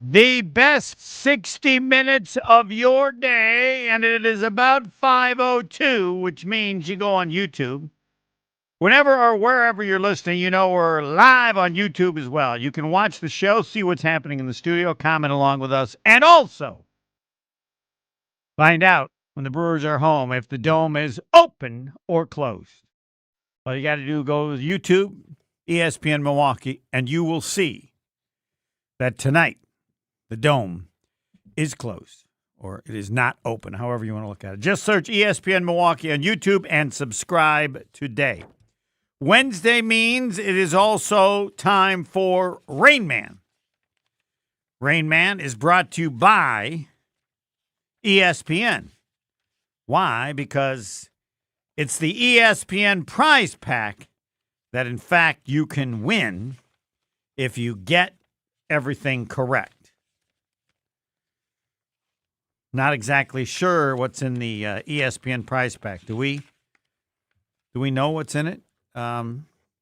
The best 60 minutes of your day, and it is about 5:02, which means you go on YouTube. Whenever or wherever you're listening, you know we're live on YouTube as well. You can watch the show, see what's happening in the studio, comment along with us, and also find out when the Brewers are home if the Dome is open or closed. All you got to do, go to YouTube, ESPN Milwaukee, and you will see that tonight the Dome is closed, or it is not open, however you want to look at it. Just search ESPN Milwaukee on YouTube and subscribe today. Wednesday means it is also time for Rain Man. Rain Man is brought to you by ESPN. Why? Because it's the ESPN prize pack that, in fact, you can win if you get everything correct. Not exactly sure what's in the ESPN prize pack. Do we know what's in it?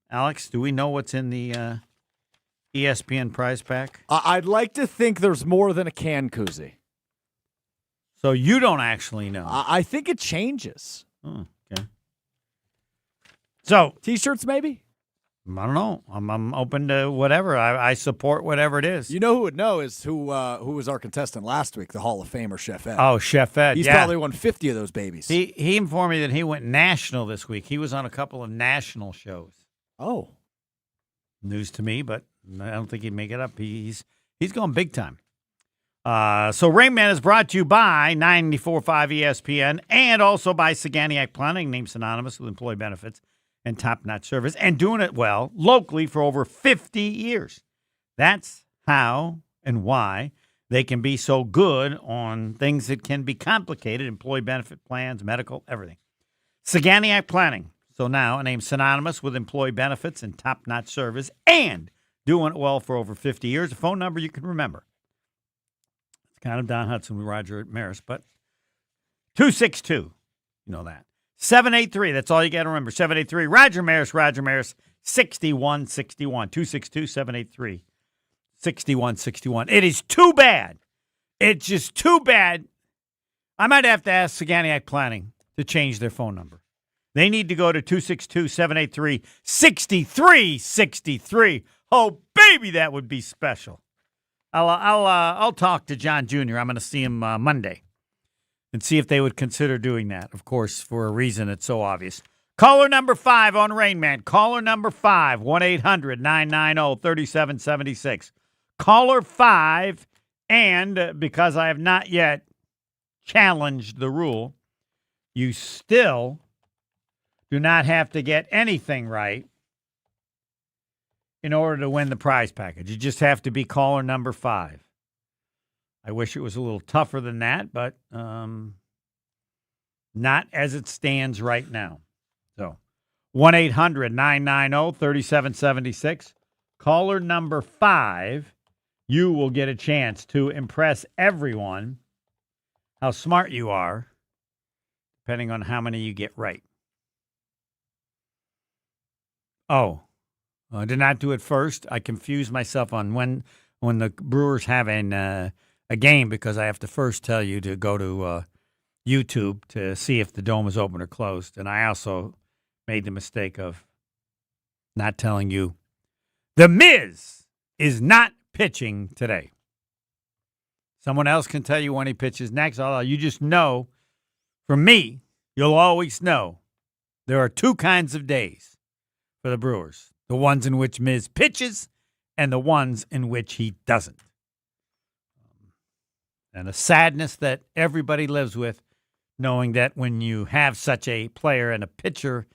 Alex, do we know what's in the ESPN prize pack? I'd like to think there's more than a can koozie. So you don't actually know. I think it changes. Oh, okay. So T-shirts, maybe? I don't know. I'm open to whatever. I support whatever it is. You know who would know is who was our contestant last week, the Hall of Famer, Chef Ed. Oh, Chef Ed. He's probably won 50 of those babies. He informed me that he went national this week. He was on a couple of national shows. Oh. News to me, but I don't think he'd make it up. He's going big time. So Rain Man is brought to you by 94.5 ESPN and also by Saganiac Planning, named synonymous with employee benefits and top-notch service, and doing it well locally for over 50 years. That's how and why they can be so good on things that can be complicated, employee benefit plans, medical, everything. Saganiac Planning, so now a name synonymous with employee benefits and top-notch service, and doing it well for over 50 years. A phone number you can remember. It's kind of Don Hudson with Roger Maris, but 262, you know that. 783, that's all you got to remember. 783, Roger Maris, 6161. 262-783-6161. It is too bad. It's just too bad. I might have to ask Saganiac Planning to change their phone number. They need to go to 262-783-6363. Oh, baby, that would be special. I'll talk to John Jr. I'm going to see him Monday and see if they would consider doing that. Of course, for a reason it's so obvious. Caller number 5 on Rain Man. Caller number 5, 1-800-990-3776. Caller 5, and because I have not yet challenged the rule, you still do not have to get anything right in order to win the prize package. You just have to be caller number 5. I wish it was a little tougher than that, but not as it stands right now. So 1-800-990-3776. Caller number 5, you will get a chance to impress everyone how smart you are, depending on how many you get right. Oh, I did not do it first. I confused myself on when the Brewers have a game, because I have to first tell you to go to YouTube to see if the Dome is open or closed. And I also made the mistake of not telling you the Miz is not pitching today. Someone else can tell you when he pitches next. Although you just know, from me, you'll always know there are two kinds of days for the Brewers. The ones in which Miz pitches and the ones in which he doesn't. And a sadness that everybody lives with, knowing that when you have such a player and a pitcher,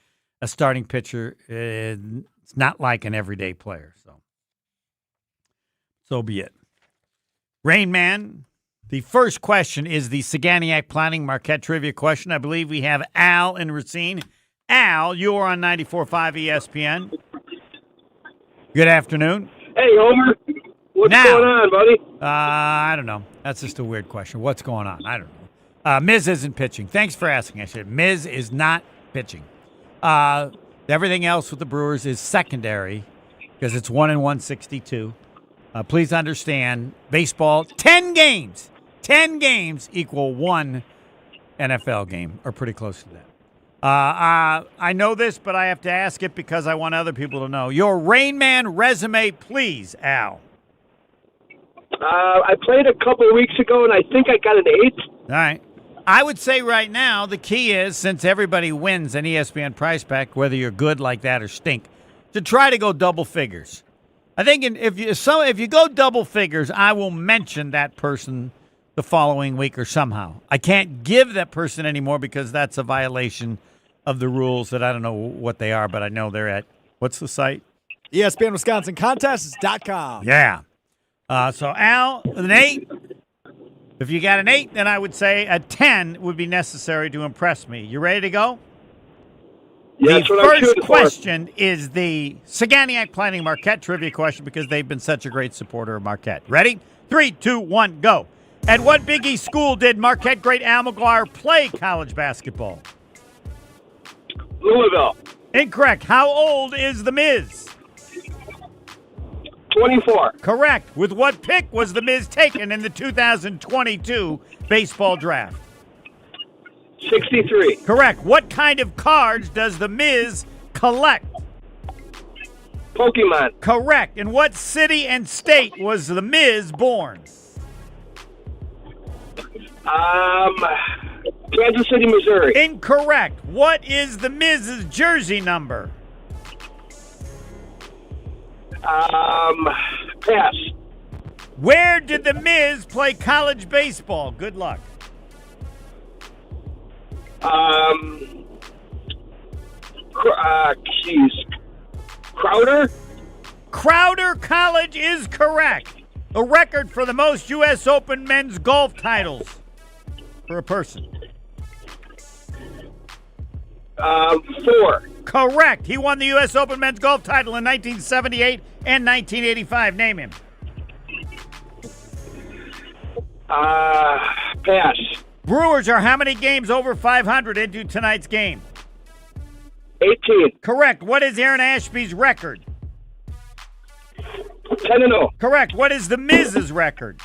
a starting pitcher, it's not like an everyday player. So be it. Rain Man, the first question is the Saganiac Planning Marquette Trivia question. I believe we have Al in Racine. Al, you are on 94.5 ESPN. Good afternoon. Hey, Homer. What's going on, buddy? I don't know. That's just a weird question. What's going on? I don't know. Miz isn't pitching. Thanks for asking. I said Miz is not pitching. Everything else with the Brewers is secondary because it's 1-162. Please understand, baseball, 10 games. 10 games equal one NFL game, or pretty close to that. I know this, but I have to ask it because I want other people to know. Your Rain Man resume, please, Al. I played a couple of weeks ago, and I think I got an 8. All right. I would say right now the key is, since everybody wins an ESPN prize pack, whether you're good like that or stink, to try to go double figures. I think if you go double figures, I will mention that person the following week or somehow. I can't give that person anymore because that's a violation of the rules that I don't know what they are, but I know they're at, what's the site? ESPN Wisconsin Contests.com. Yeah. So, Al, an 8. If you got an 8, then I would say a 10 would be necessary to impress me. You ready to go? Yeah, The first question is the Saganiac Planning Marquette trivia question because they've been such a great supporter of Marquette. Ready? 3, 2, 1, go. At what Big East school did Marquette great Al McGuire play college basketball? Louisville. Incorrect. How old is The Miz? 24. Correct. With what pick was The Miz taken in the 2022 baseball draft? 63. Correct. What kind of cards does The Miz collect? Pokemon. Correct. In what city and state was The Miz born? Kansas City, Missouri. Incorrect. What is The Miz's jersey number? Pass. Where did The Miz play college baseball? Good luck. Crowder. Crowder College is correct. A record for the most U.S. Open men's golf titles for a person. 4. Correct. He won the U.S. Open men's golf title in 1978 and 1985. Name him. Pass. Brewers are how many games over 500 into tonight's game? 18. Correct. What is Aaron Ashby's record? 10-0. Correct. What is The Miz's record?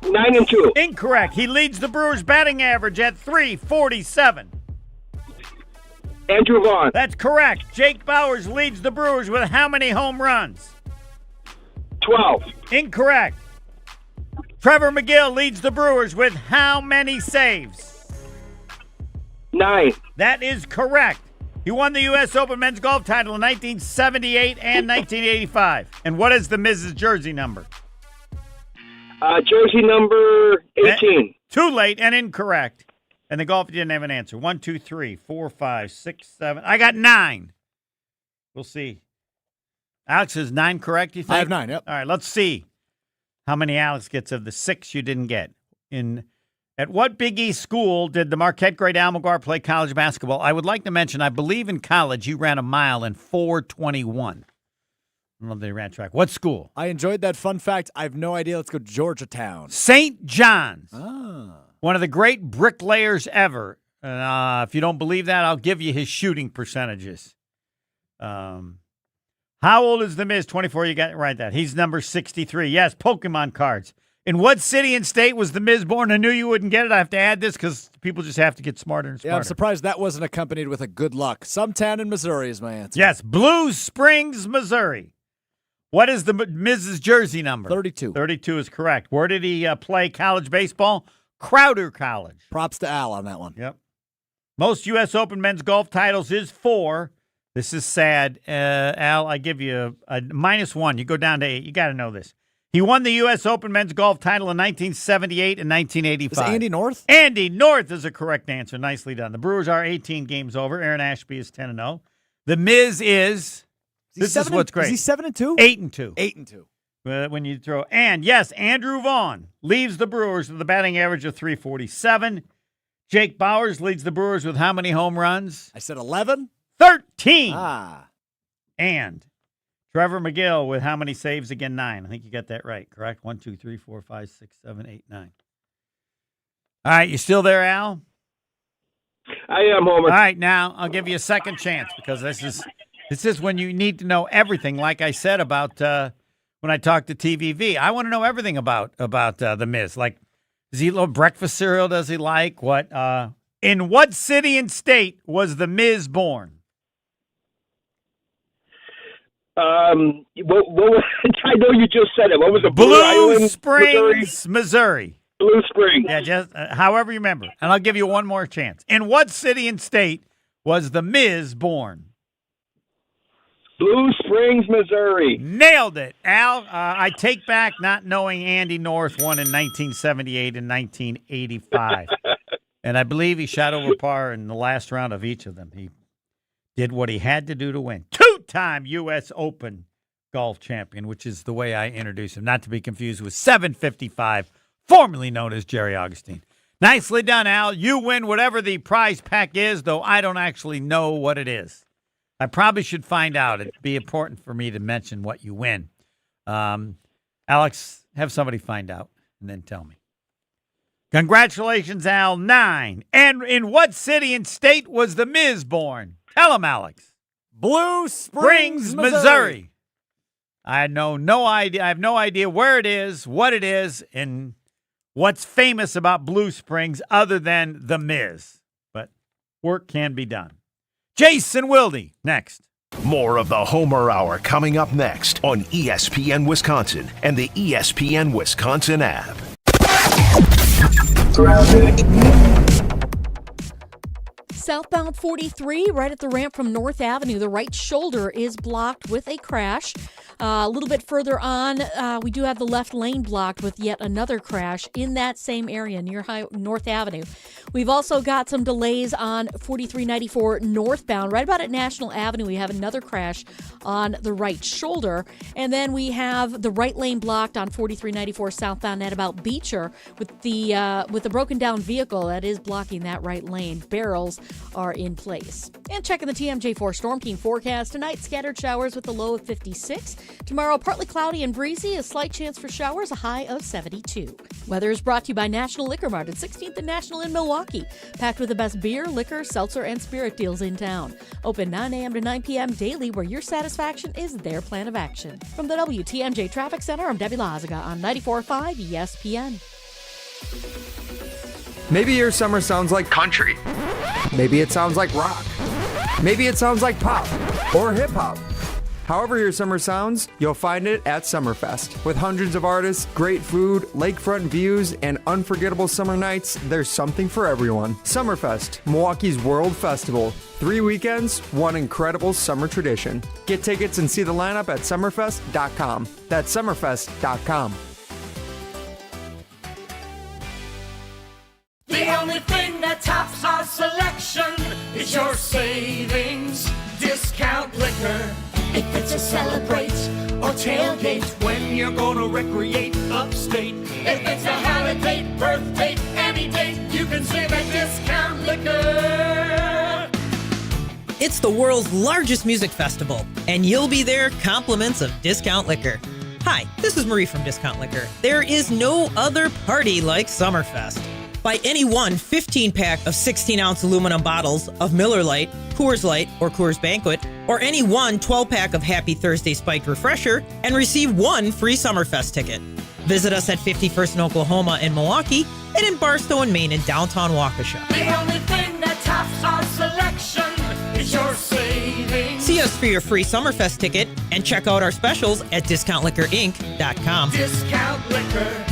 9-2. Incorrect. He leads the Brewers' batting average at .347. Andrew Vaughn. That's correct. Jake Bauers leads the Brewers with how many home runs? 12. Incorrect. Trevor McGill leads the Brewers with how many saves? 9. That is correct. He won the U.S. Open men's golf title in 1978 and 1985. And what is The Miz's jersey number? Jersey number 18. Too late and incorrect. And the golf didn't have an answer. 1, 2, 3, 4, 5, 6, 7. I got 9. We'll see. Alex, is 9 correct, you think? I have 9, yep. All right, let's see how many Alex gets of the 6 you didn't get. At what Big East school did the Marquette great Al McGuire play college basketball? I would like to mention, I believe in college you ran a mile in 4:21. I don't know if they ran track. What school? I enjoyed that fun fact. I have no idea. Let's go Georgetown. St. John's. Ah. One of the great bricklayers ever. If you don't believe that, I'll give you his shooting percentages. How old is The Miz? 24. You got it right. That he's number 63. Yes, Pokemon cards. In what city and state was The Miz born? I knew you wouldn't get it. I have to add this because people just have to get smarter and smarter. Yeah, I'm surprised that wasn't accompanied with a good luck. Sometime in Missouri is my answer. Yes, Blue Springs, Missouri. What is The Miz's jersey number? 32. 32 is correct. Where did he play college baseball? Crowder College. Props to Al on that one. Yep. Most U.S. Open men's golf titles is 4. This is sad. Al, I give you a -1. You go down to 8. You got to know this. He won the U.S. Open men's golf title in 1978 and 1985. Is it Andy North? Andy North is a correct answer. Nicely done. The Brewers are 18 games over. Aaron Ashby is 10-0. The Miz is... This is what's great. Is he 7-2? 8-2. 8-2. When you throw... And, yes, Andrew Vaughn leaves the Brewers with a batting average of .347. Jake Bauers leads the Brewers with how many home runs? I said 11? 13. Ah. And Trevor McGill with how many saves? Again, 9. I think you got that right, correct? 1, 2, 3, 4, 5, 6, 7, 8, 9. All right, you still there, Al? I am, Homer. All right, now I'll give you a second chance because this is This is when you need to know everything, like I said about when I talked to TVV. I want to know everything about The Miz. Like, does he love breakfast cereal? Does he like what? In what city and state was The Miz born? What I know you just said it. What was it? Blue Island, Springs, Missouri. Blue Springs. Yeah, just however you remember. And I'll give you one more chance. In what city and state was The Miz born? Blue Springs, Missouri. Nailed it, Al. I take back not knowing Andy North won in 1978 and 1985. And I believe he shot over par in the last round of each of them. He did what he had to do to win. Two-time U.S. Open golf champion, which is the way I introduce him, not to be confused with 755, formerly known as Jerry Augustine. Nicely done, Al. You win whatever the prize pack is, though I don't actually know what it is. I probably should find out. It'd be important for me to mention what you win. Alex, have somebody find out and then tell me. Congratulations, Al. 9. And in what city and state was The Miz born? Tell him, Alex. Blue Springs, Missouri. I have no idea where it is, what it is, and what's famous about Blue Springs other than The Miz. But work can be done. Jason Wilde, next. More of the Homer Hour coming up next on ESPN Wisconsin and the ESPN Wisconsin app. Southbound 43, right at the ramp from North Avenue, the right shoulder is blocked with a crash. A little bit further on, we do have the left lane blocked with yet another crash in that same area near North Avenue. We've also got some delays on 4394 northbound. Right about at National Avenue, we have another crash on the right shoulder. And then we have the right lane blocked on 4394 southbound at about Beecher with the broken down vehicle that is blocking that right lane. Barrels are in place. And checking the TMJ4 Storm Team forecast tonight, scattered showers with a low of 56. Tomorrow, partly cloudy and breezy, a slight chance for showers, a high of 72. Weather is brought to you by National Liquor Mart at 16th and National in Milwaukee. Packed with the best beer, liquor, seltzer, and spirit deals in town. Open 9 a.m. to 9 p.m. daily, where your satisfaction is their plan of action. From the WTMJ Traffic Center, I'm Debbie Lazaga on 94.5 ESPN. Maybe your summer sounds like country. Maybe it sounds like rock. Maybe it sounds like pop or hip hop. However your summer sounds, you'll find it at Summerfest. With hundreds of artists, great food, lakefront views, and unforgettable summer nights, there's something for everyone. Summerfest, Milwaukee's World Festival. 3 weekends, one incredible summer tradition. Get tickets and see the lineup at summerfest.com. That's summerfest.com. The only thing that tops our selection is your savings discount liquor. If it's a celebrate or tailgate, when you're gonna recreate upstate. If it's a holiday, birthday, any date, you can save at Discount Liquor. It's the world's largest music festival, and you'll be there compliments of Discount Liquor. Hi, this is Marie from Discount Liquor. There is no other party like Summerfest. Buy any one 15-pack of 16-ounce aluminum bottles of Miller Lite, Coors Light, or Coors Banquet, or any one 12-pack of Happy Thursday Spiked Refresher, and receive one free Summerfest ticket. Visit us at 51st in Oklahoma and Milwaukee, and in Barstow and Maine in downtown Waukesha. The only thing that tops our selection is your savings. See us for your free Summerfest ticket, and check out our specials at DiscountLiquorInc.com. Discount Liquor.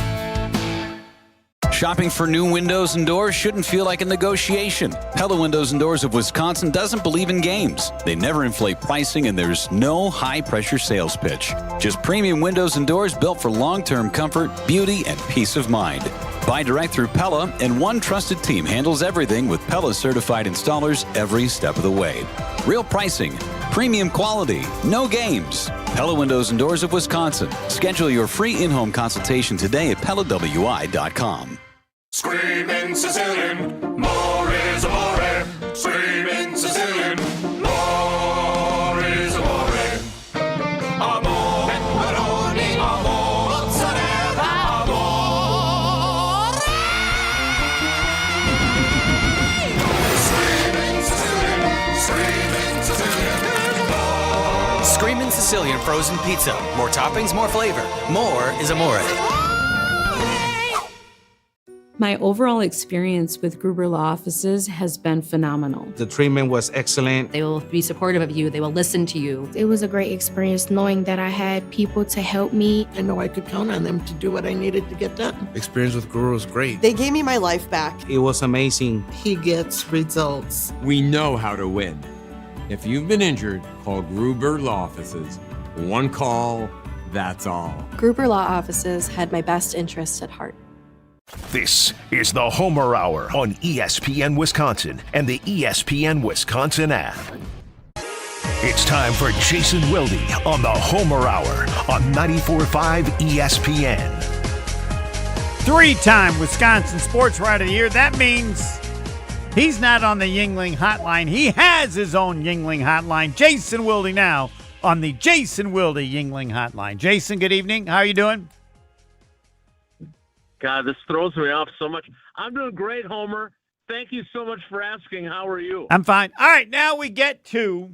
Shopping for new windows and doors shouldn't feel like a negotiation. Pella Windows and Doors of Wisconsin doesn't believe in games. They never inflate pricing, and there's no high-pressure sales pitch. Just premium windows and doors built for long-term comfort, beauty, and peace of mind. Buy direct through Pella, and one trusted team handles everything with Pella-certified installers every step of the way. Real pricing, premium quality, no games. Pella Windows and Doors of Wisconsin. Schedule your free in-home consultation today at PellaWI.com. Screaming Sicilian, more is amore. Screaming Sicilian, more is amore. Amore, pepperoni, amore, mozzarella, amore. Screaming Sicilian, more Sicilian frozen pizza. More toppings, more flavor. More is amore. My overall experience with Gruber Law Offices has been phenomenal. The treatment was excellent. They will be supportive of you. They will listen to you. It was a great experience knowing that I had people to help me. I know I could count on them to do what I needed to get done. Experience with Gruber was great. They gave me my life back. It was amazing. He gets results. We know how to win. If you've been injured, call Gruber Law Offices. One call, that's all. Gruber Law Offices had my best interests at heart. This is the Homer Hour on ESPN Wisconsin and the ESPN Wisconsin app. It's time for Jason Wilde on the Homer Hour on 94.5 ESPN. Three-time Wisconsin Sports Writer of the Year. That means he's not on the Yuengling hotline. He has his own Yuengling hotline. Jason Wilde now on the Jason Wilde Yuengling hotline. Jason, good evening. How are you doing? God, this throws me off so much. I'm doing great, Homer. Thank you so much for asking. How are you? I'm fine. All right, now we get to,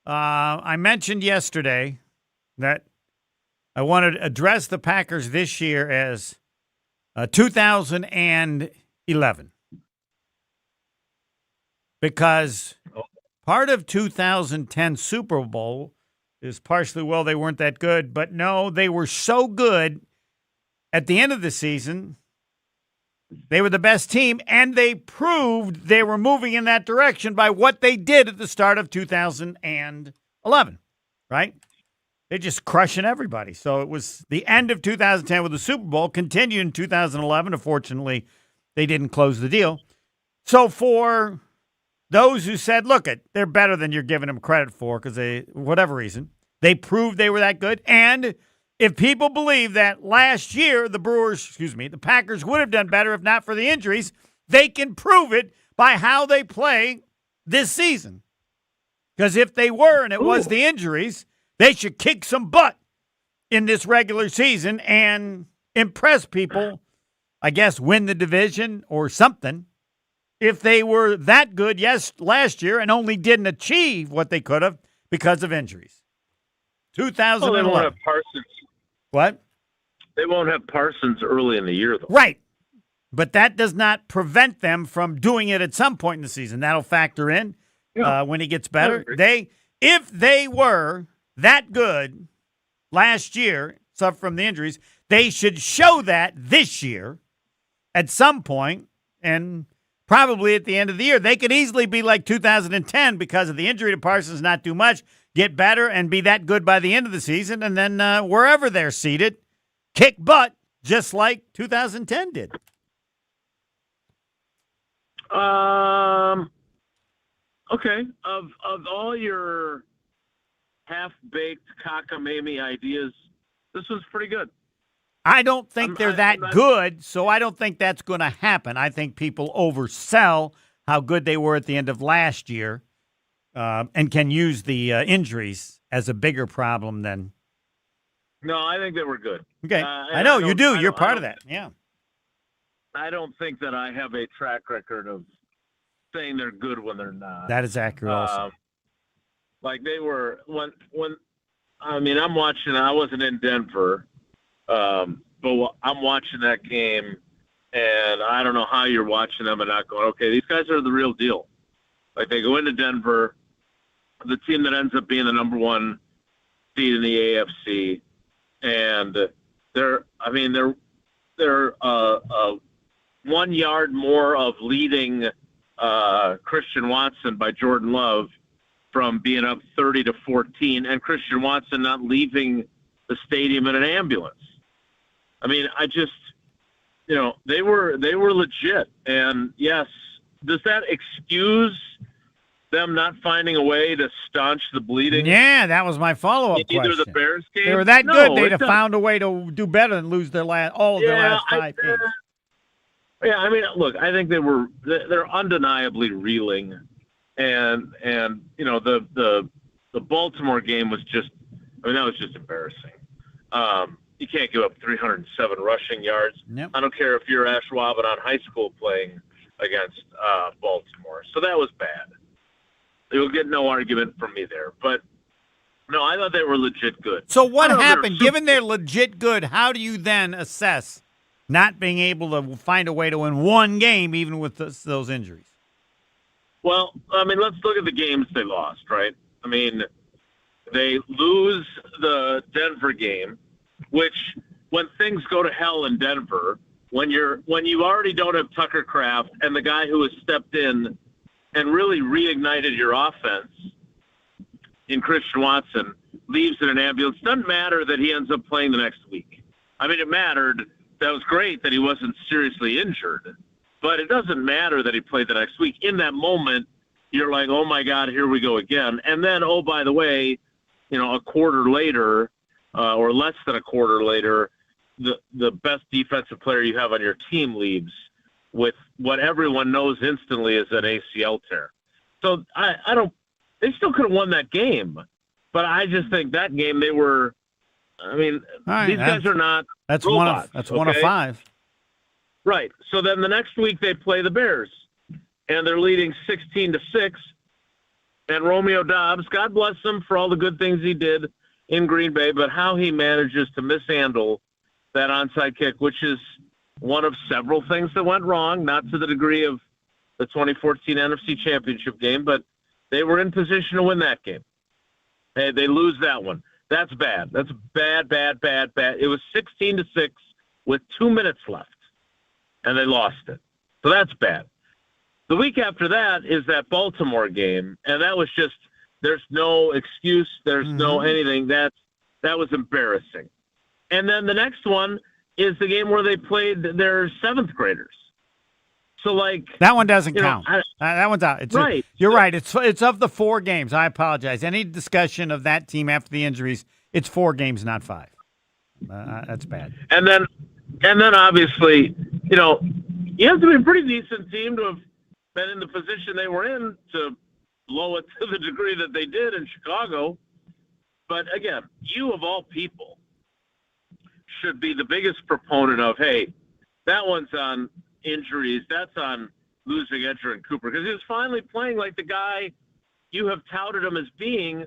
I mentioned yesterday that I wanted to address the Packers this year as 2011. Because part of 2010 Super Bowl is partially, well, they weren't that good. But no, they were so good. At the end of the season, they were the best team, and they proved they were moving in that direction by what they did at the start of 2011, right? They're just crushing everybody. So it was the end of 2010 with the Super Bowl, continued in 2011. Unfortunately, they didn't close the deal. So for those who said, look, they're better than you're giving them credit for because they, whatever reason, they proved they were that good. And if people believe that last year the Packers would have done better if not for the injuries, they can prove it by how they play this season. Because if they were and it was the injuries, they should kick some butt in this regular season and impress people, I guess, win the division or something. If they were that good, last year and only didn't achieve what they could have because of injuries. 2011. Well, they won't have Parsons. What? They won't have Parsons early in the year, though. Right. But that does not prevent them from doing it at some point in the season. That'll factor in when he gets better. If they were that good last year, suffered from the injuries, they should show that this year at some point, and probably at the end of the year. They could easily be like 2010 because of the injury to Parsons, not too much, get better and be that good by the end of the season, and then wherever they're seated, kick butt just like 2010 did. Okay. Of all your half-baked cockamamie ideas, this one's pretty good. I don't think they're that good, so I don't think that's going to happen. I think people oversell how good they were at the end of last year and can use the injuries as a bigger problem than. No, I think they were good. Okay. I know you do. You're part of that. Yeah. I don't think that I have a track record of saying they're good when they're not. That is accurate also. Like they were when I'm watching. I wasn't in Denver, but I'm watching that game, and I don't know how you're watching them and not going, okay, these guys are the real deal. Like they go into Denver, the team that ends up being the number one seed in the AFC, and they're 1 yard more of leading Christian Watson by Jordan Love from being up 30-14, and Christian Watson not leaving the stadium in an ambulance. I mean, they were legit. And yes, does that excuse them not finding a way to staunch the bleeding? Yeah, that was my follow-up question. Either the Bears game? They were that good, they'd have found a way to do better than lose their last 5 games. Yeah, I mean, look, I think they're undeniably reeling. And the Baltimore game was just, that was just embarrassing. You can't give up 307 rushing yards. Yep. I don't care if you're Ash Wabanon high school playing against Baltimore. So that was bad. You'll get no argument from me there. But No, I thought they were legit good. So what I don't know if happened? they're Given they're legit good, how do you then assess not being able to find a way to win one game, even with those injuries? Well, I mean, let's look at the games they lost, right? I mean, they lose the Denver game, which when things go to hell in Denver, when you already don't have Tucker Kraft and the guy who has stepped in and really reignited your offense in Christian Watson leaves in an ambulance, doesn't matter that he ends up playing the next week. I mean, it mattered. That was great that he wasn't seriously injured, but it doesn't matter that he played the next week. In that moment, you're like, oh my God, here we go again. And then, oh, by the way, a quarter later, or less than a quarter later, the best defensive player you have on your team leaves with what everyone knows instantly is an ACL tear. So they still could have won that game, but I just think that game these guys are not That's robots, one of 5. Right. So then the next week they play the Bears, and they're leading 16-6. And Romeo Doubs, God bless him for all the good things he did in Green Bay, but how he manages to mishandle that onside kick, which is one of several things that went wrong, not to the degree of the 2014 NFC Championship game, but they were in position to win that game. Hey, they lose that one. That's bad. That's bad. It was 16-6 with 2 minutes left, and they lost it. So that's bad. The week after that is that Baltimore game, and that was just there's no excuse, there's no anything. That was embarrassing. And then the next one is the game where they played their 7th graders. So that one doesn't count. That one's out. Right. You're right. It's of the 4 games. I apologize. Any discussion of that team after the injuries, it's 4 games, not 5. That's bad. And then obviously, you have to be a pretty decent team to have been in the position they were in to blow it to the degree that they did in Chicago. But again, you of all people should be the biggest proponent of, hey, that one's on injuries, that's on losing Edger and Cooper, because he was finally playing like the guy you have touted him as being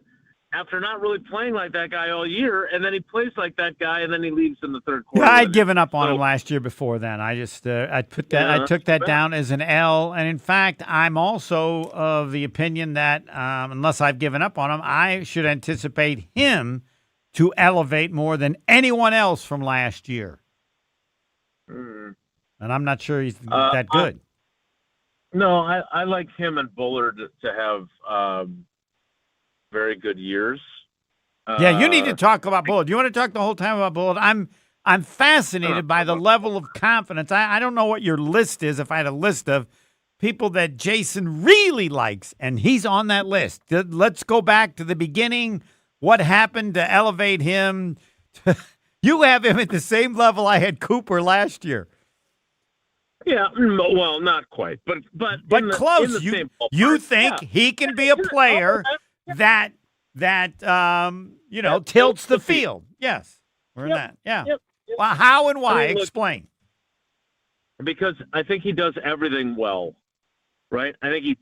after not really playing like that guy all year, and then he plays like that guy, and then he leaves in the third quarter. Yeah, I'd given up on him last year before then. I just I took that down as an L, and in fact, I'm also of the opinion that unless I've given up on him, I should anticipate him to elevate more than anyone else from last year. And I'm not sure he's that good. No, I like him and Bullard to have very good years. Yeah, you need to talk about Bullard. You want to talk the whole time about Bullard? I'm fascinated by the level of confidence. I don't know what your list is. If I had a list of people that Jason really likes, and he's on that list. Let's go back to the beginning. What happened to elevate him? You have him at the same level I had Cooper last year. Yeah, well, not quite, but close. In the same ballpark. You think he can be a player that tilts the field? Yes, we're in that. Yeah. Yep. Well, how and why? I mean, look, explain. Because I think he does everything well, right? I think he's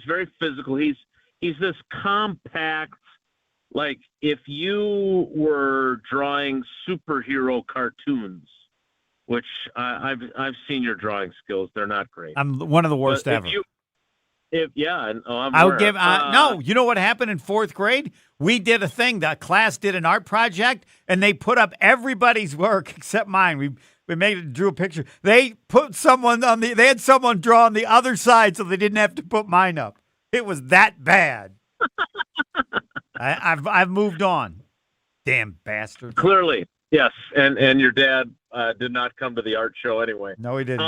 very physical. He's this compact. Like if you were drawing superhero cartoons, which I've seen your drawing skills, they're not great. I'm one of the worst ever. I would give no. You know what happened in 4th grade? We did a thing. The class did an art project, and they put up everybody's work except mine. We drew a picture. They put someone they had someone draw on the other side, so they didn't have to put mine up. It was that bad. I've moved on. Damn bastard. Clearly, yes. And your dad did not come to the art show anyway. No, he didn't.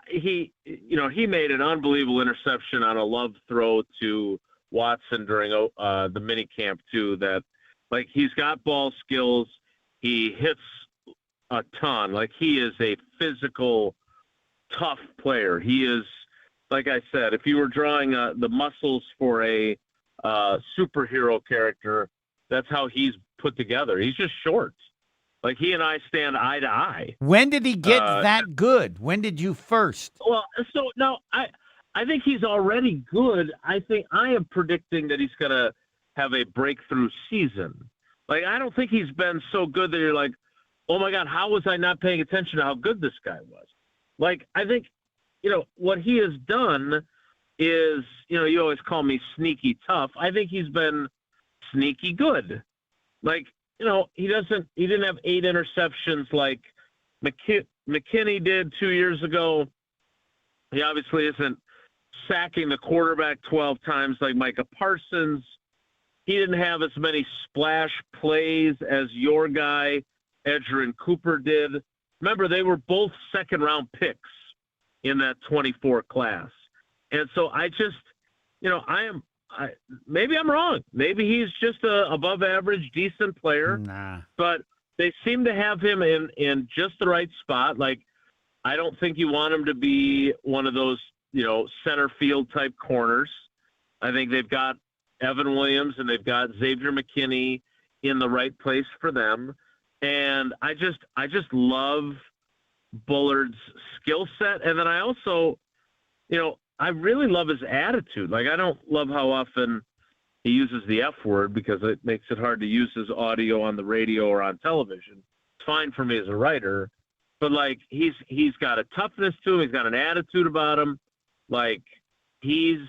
He made an unbelievable interception on a love throw to Watson during the mini camp too. That he's got ball skills. He hits a ton. He is a physical, tough player. He is, like I said, if you were drawing the muscles for a superhero character, that's how he's put together. He's just short. He and I stand eye to eye. When did he get that good? When did you first? Well, so no, I think he's already good. I am predicting that he's going to have a breakthrough season. Like, I don't think he's been so good that you're like, oh my God, how was I not paying attention to how good this guy was? Like, I think, what he has done is, you always call me sneaky tough. I think he's been sneaky good. Like, he didn't have 8 interceptions like McKinney did 2 years ago. He obviously isn't sacking the quarterback 12 times like Micah Parsons. He didn't have as many splash plays as your guy, Edgerrin Cooper, did. Remember, they were both second-round picks in that 24 class. And so I just, maybe I'm wrong. Maybe he's just a above-average, decent player. Nah. But they seem to have him in just the right spot. Like, I don't think you want him to be one of those, center field type corners. I think they've got Evan Williams and they've got Xavier McKinney in the right place for them. And I just love Bullard's skill set. And then I also, I really love his attitude. Like, I don't love how often he uses the F word because it makes it hard to use his audio on the radio or on television. It's fine for me as a writer, but like, he's got a toughness to him. He's got an attitude about him. Like, he's,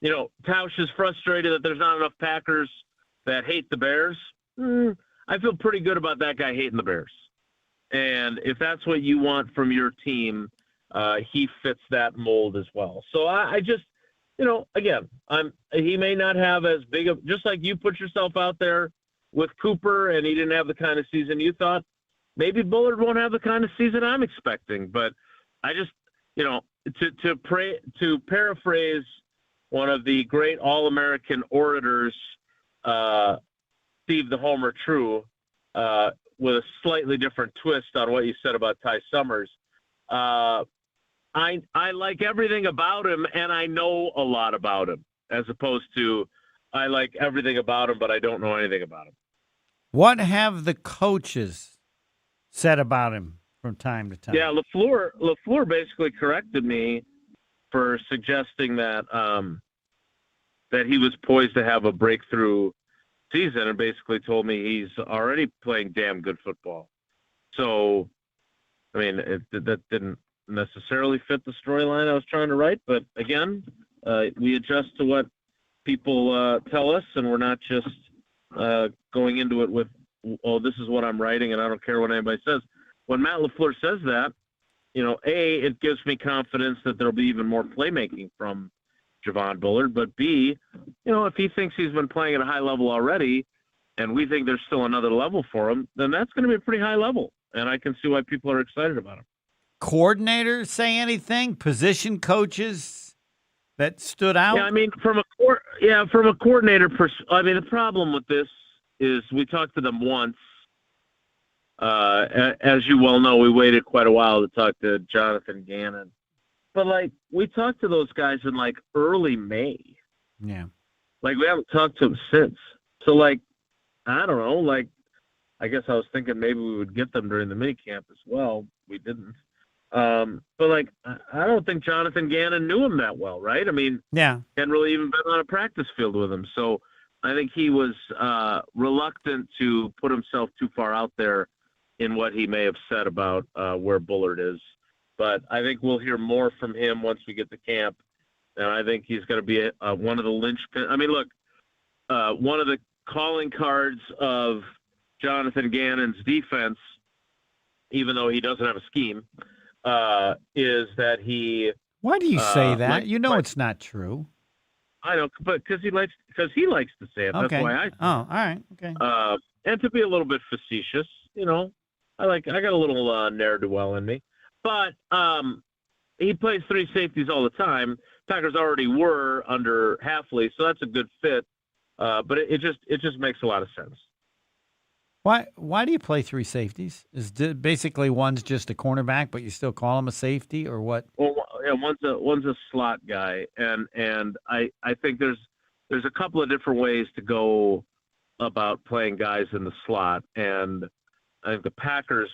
Tausch is frustrated that there's not enough Packers that hate the Bears. I feel pretty good about that guy hating the Bears. And if that's what you want from your team, he fits that mold as well. So I just, again, he may not have as big of, just like you put yourself out there with Cooper and he didn't have the kind of season you thought, maybe Bullard won't have the kind of season I'm expecting. But I just, to paraphrase one of the great All-American orators, Steve the Homer True, with a slightly different twist on what you said about Ty Summers. I like everything about him, and I know a lot about him, as opposed to I like everything about him, but I don't know anything about him. What have the coaches said about him from time to time? Yeah, LaFleur basically corrected me for suggesting that that he was poised to have a breakthrough season, and basically told me he's already playing damn good football. So, I mean, that didn't necessarily fit the storyline I was trying to write, but again, we adjust to what people tell us, and we're not just going into it with, oh, this is what I'm writing, and I don't care what anybody says. When Matt LaFleur says that, it gives me confidence that there'll be even more playmaking from Javon Bullard, but B, if he thinks he's been playing at a high level already, and we think there's still another level for him, then that's going to be a pretty high level, and I can see why people are excited about him. Coordinators say anything? Position coaches that stood out? Yeah, I mean, from a coordinator the problem with this is we talked to them once. As you well know, we waited quite a while to talk to Jonathan Gannon. But, we talked to those guys in, early May. Yeah. We haven't talked to them since. So, I don't know. I guess I was thinking maybe we would get them during the minicamp as well. We didn't. But, I don't think Jonathan Gannon knew him that well, right? I mean, yeah, hadn't really even been on a practice field with him. So I think he was reluctant to put himself too far out there in what he may have said about where Bullard is. But I think we'll hear more from him once we get to camp. And I think he's going to be one of the linchpin. I mean, look, one of the calling cards of Jonathan Gannon's defense, even though he doesn't have a scheme, is that he. Why do you say that? It's not true. I know, but because he likes to say it. Okay. That's why I say all right. Okay. And to be a little bit facetious, I got a little ne'er-do-well in me. But he plays three safeties all the time. Packers already were under Halfley, so that's a good fit. But it just makes a lot of sense. Why do you play three safeties? Is basically one's just a cornerback, but you still call him a safety, or what? Well, yeah, one's a slot guy, and I think there's a couple of different ways to go about playing guys in the slot, and I think the Packers,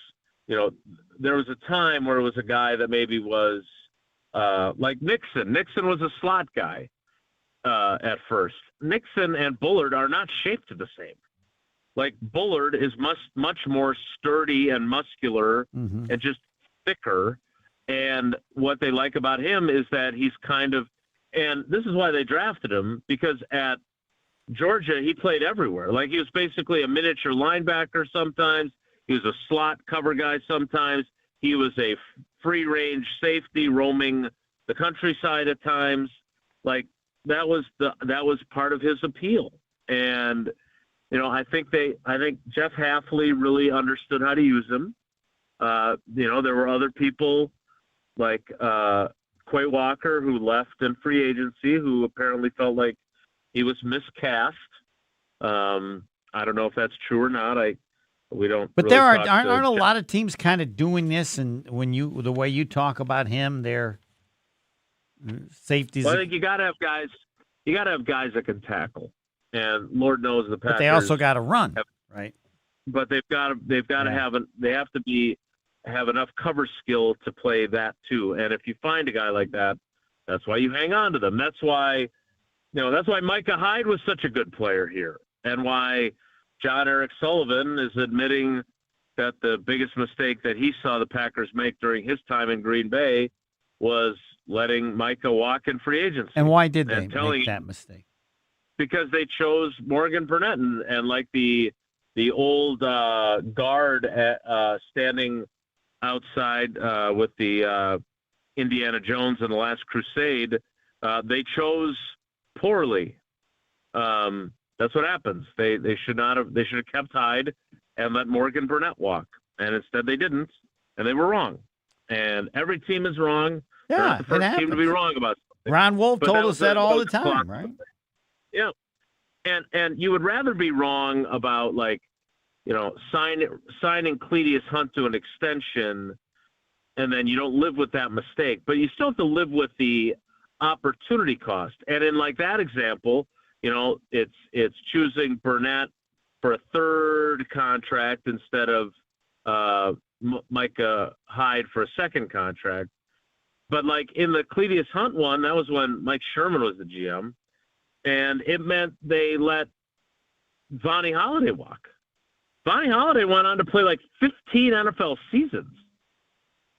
there was a time where it was a guy that maybe was like Nixon. Nixon was a slot guy at first. Nixon and Bullard are not shaped the same. Like Bullard is much more sturdy and muscular and just thicker. And what they like about him is that he's kind of, and this is why they drafted him, because at Georgia, he played everywhere. Like he was basically a miniature linebacker sometimes. He was a slot cover guy sometimes. He was a free range safety roaming the countryside at times. Like that was part of his appeal. And I think Jeff Hafley really understood how to use him. There were other people like Quay Walker who left in free agency who apparently felt like he was miscast. I don't know if that's true or not. We don't. But really aren't a lot of teams kind of doing this, and the way you talk about him, their safeties. Well, I think you got to have guys. You got to have guys that can tackle, and Lord knows the Packers. But they also got to run, right? But they've got to have enough cover skill to play that too. And if you find a guy like that, that's why you hang on to them. That's why Micah Hyde was such a good player here, and why John Eric Sullivan is admitting that the biggest mistake that he saw the Packers make during his time in Green Bay was letting Micah walk in free agency. And why did they make that mistake? Because they chose Morgan Burnett and like the old guard standing outside with the Indiana Jones in the Last Crusade. They chose poorly. That's what happens. They should not have. They should have kept Hyde and let Morgan Burnett walk, and instead they didn't, and they were wrong. And every team is wrong. Yeah, they're not the first team to be wrong about something. Ron Wolf told us that all the time, right? Yeah, and you would rather be wrong about signing Cletus Hunt to an extension, and then you don't live with that mistake, but you still have to live with the opportunity cost. And in like that example, it's choosing Burnett for a third contract instead of Micah Hyde for a second contract. But like in the Cletus Hunt one, that was when Mike Sherman was the GM, and it meant they let Vonnie Holliday walk. Vonnie Holliday went on to play like 15 NFL seasons.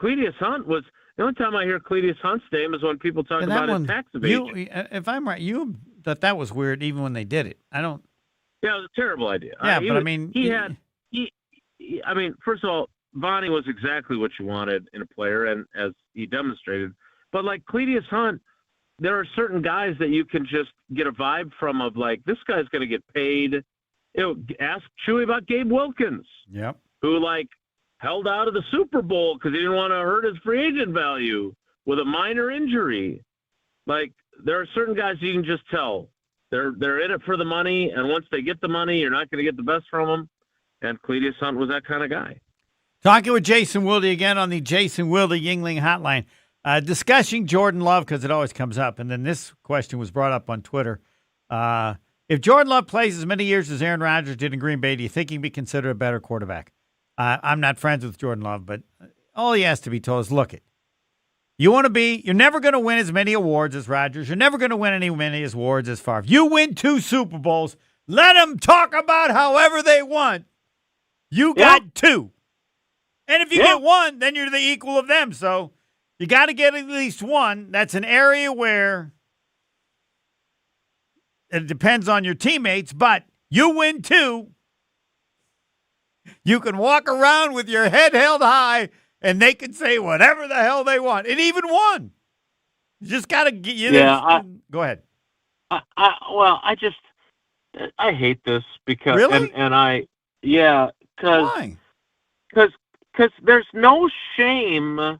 Cletus Hunt was the only time I hear Cletus Hunt's name is when people talk about his tax evasion. If I'm right, you thought that was weird even when they did it. I don't. Yeah, it was a terrible idea. Yeah, first of all, Vonnie was exactly what you wanted in a player, and as he demonstrated. But like Cletus Hunt, there are certain guys that you can just get a vibe from of like, this guy's going to get paid. Ask Chewy about Gabe Wilkins. Yep. Who held out of the Super Bowl because he didn't want to hurt his free agent value with a minor injury. Like, there are certain guys you can just tell they're in it for the money, and once they get the money, you're not going to get the best from them. And Cletus Hunt was that kind of guy. Talking with Jason Wilde again on the Jason Wilde Yuengling Hotline, discussing Jordan Love because it always comes up, and then this question was brought up on Twitter. If Jordan Love plays as many years as Aaron Rodgers did in Green Bay, do you think he'd be considered a better quarterback? I'm not friends with Jordan Love, but all he has to be told is, you're never going to win as many awards as Rodgers. You're never going to win many awards as Favre. You win 2 Super Bowls. Let them talk about however they want. You got 2. And if you get 1, then you're the equal of them. So you got to get at least 1. That's an area where it depends on your teammates, but you win 2. You can walk around with your head held high, and they can say whatever the hell they want. And even 1. You just got to get you there. Go ahead. I hate this because really? Because there's no shame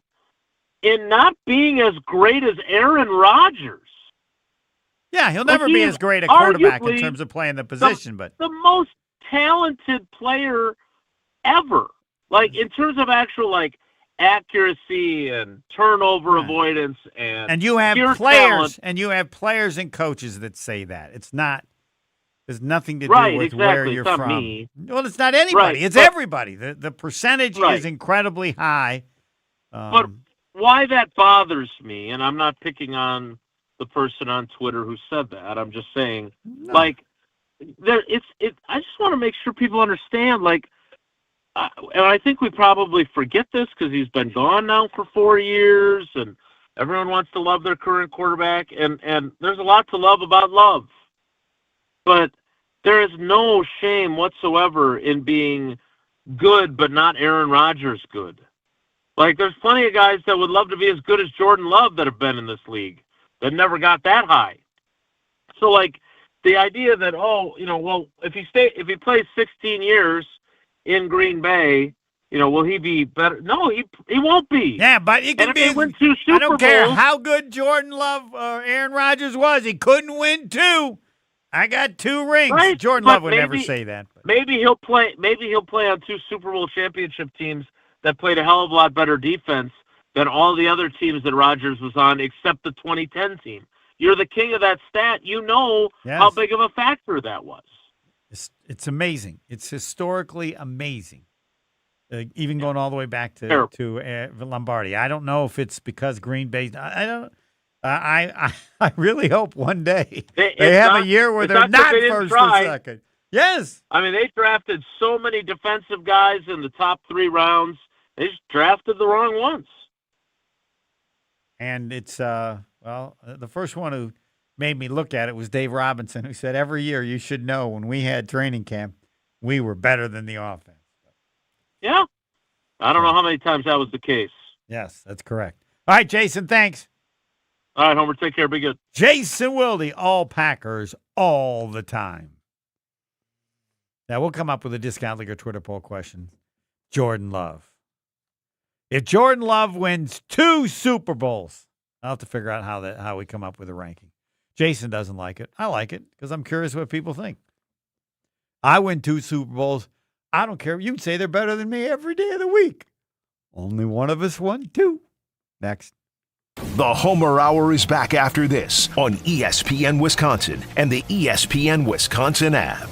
in not being as great as Aaron Rodgers. Yeah, he'll never be as great a quarterback in terms of playing the position, but the most talented player ever. Like in terms of actual accuracy and turnover avoidance and you have players and coaches that say that. It's not. There's nothing to do with where you're from. Me. Well, it's not anybody. It's everybody. The percentage is incredibly high. But why that bothers me, and I'm not picking on the person on Twitter who said that. I'm just saying, I just want to make sure people understand, and I think we probably forget this because he's been gone now for 4 years, and everyone wants to love their current quarterback, and there's a lot to love about Love. But there is no shame whatsoever in being good, but not Aaron Rodgers good. There's plenty of guys that would love to be as good as Jordan Love that have been in this league that never got that high. So, the idea that, if he plays 16 years in Green Bay, will he be better? No, he won't be. Yeah, but he can be. Win 2 Super I don't care Bowls, how good Jordan Love or Aaron Rodgers was. He couldn't win 2. I got 2 rings. Right, Jordan Love would never say that. Maybe he'll play on 2 Super Bowl championship teams that played a hell of a lot better defense than all the other teams that Rodgers was on, except the 2010 team. You're the king of that stat. You know how big of a factor that was. It's amazing. It's historically amazing. Even going all the way back to Lombardi. I don't know if it's because Green Bay. I don't. I really hope one day they have a year where they're not first or second. Yes. I mean, they drafted so many defensive guys in the top 3 rounds. They just drafted the wrong ones. And it's, the first one who made me look at it was Dave Robinson, who said every year you should know when we had training camp, we were better than the offense. Yeah. I don't know how many times that was the case. Yes, that's correct. All right, Jason, thanks. All right, Homer, take care. Be good. Jason Wilde, all Packers, all the time. Now, we'll come up with a Discount Leaguer Twitter poll question. Jordan Love. If Jordan Love wins 2 Super Bowls, I'll have to figure out how we come up with a ranking. Jason doesn't like it. I like it because I'm curious what people think. I win 2 Super Bowls. I don't care. You can say they're better than me every day of the week. Only one of us won 2. Next. The Homer Hour is back after this on ESPN Wisconsin and the ESPN Wisconsin app.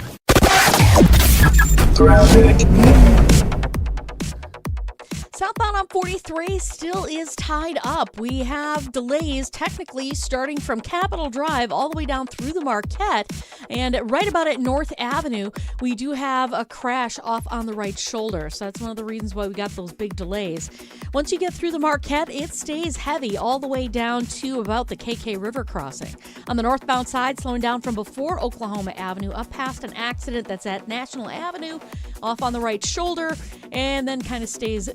Southbound on 43 still is tied up. We have delays technically starting from Capitol Drive all the way down through the Marquette. And right about at North Avenue, we do have a crash off on the right shoulder. So that's one of the reasons why we got those big delays. Once you get through the Marquette, it stays heavy all the way down to about the KK River crossing. On the northbound side, slowing down from before Oklahoma Avenue up past an accident that's at National Avenue off on the right shoulder, and then kind of stays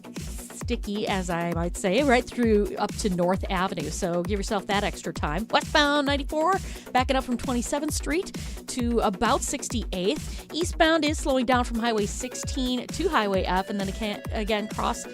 sticky, as I might say, right through up to North Avenue. So give yourself that extra time. Westbound 94, backing up from 27th Street to about 68th. Eastbound is slowing down from Highway 16 to Highway F, and then again cross